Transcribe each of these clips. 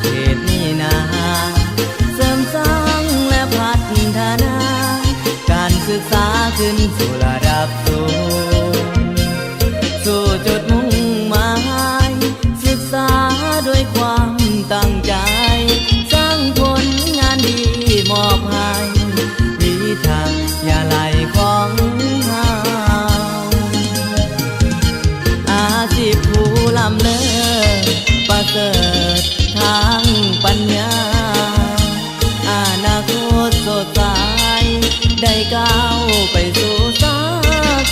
เขตนี้นาเสริมสร้างและพัฒนาการศึกษาขึ้นสู่ระดับสูงสู่จุดมุ่งหมายศึกษาด้วยความตั้งใจสร้างผลงานดีมอบให้วิทยาลัยของเราอาชีพผู้ล้ำเลิศประเสริฐทางปัญญาอนาคตสดใสได้ก้าวไปสู่สา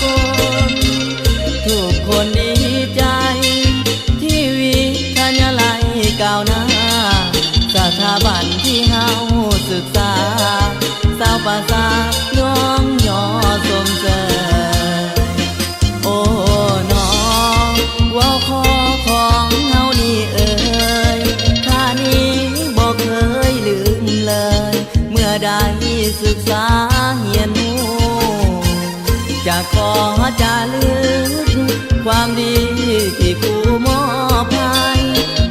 กลทุกคนดีใจที่วิทยาลัยก้าวหน้าสถาบันที่เฮาศึกษาสาวภาษาน้องยอสมเสยโอ้น้องว่าขอของเฮานี่เอ่ยท่านี้บอกเคยลืมเลยเมื่อได้ศึกษาเฮียนหูจะขอจารึกความดีที่ครูมอบให้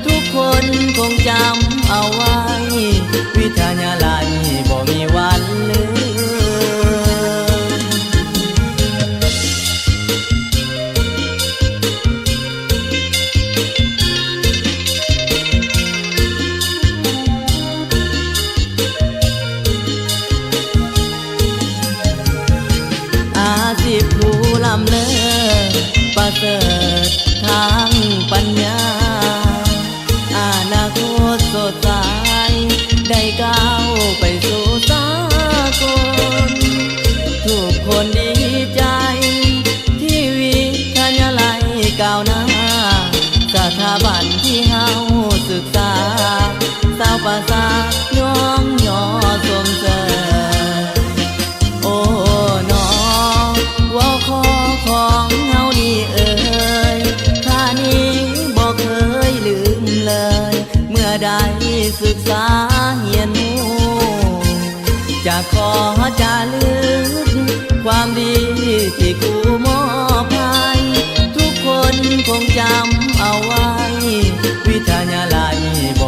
ทุกคนคงจำเอาไว้วิทยาลัยบ่มีวันลืมอาชีพผู้ล้ำเลิศประเสริฐทางปัญญาอนาคตสดใสได้ก้าวไปสู่สากลทุกคนดีใจที่วิทยาลัยก้าวหน้าสถาบันที่เฮาศึกษาสาวภาษาน้องยอสมเสยโอ้น้องว่าขอของเฮานี่เอ่ยท่านี้บอกเคยลืมเลยเมื่อได้ศึกษาเฮียนหูจะขอจารึกความดีที่ครูมอบให้ทุกคนคงจำเอาไว้วิทยาลัยบ่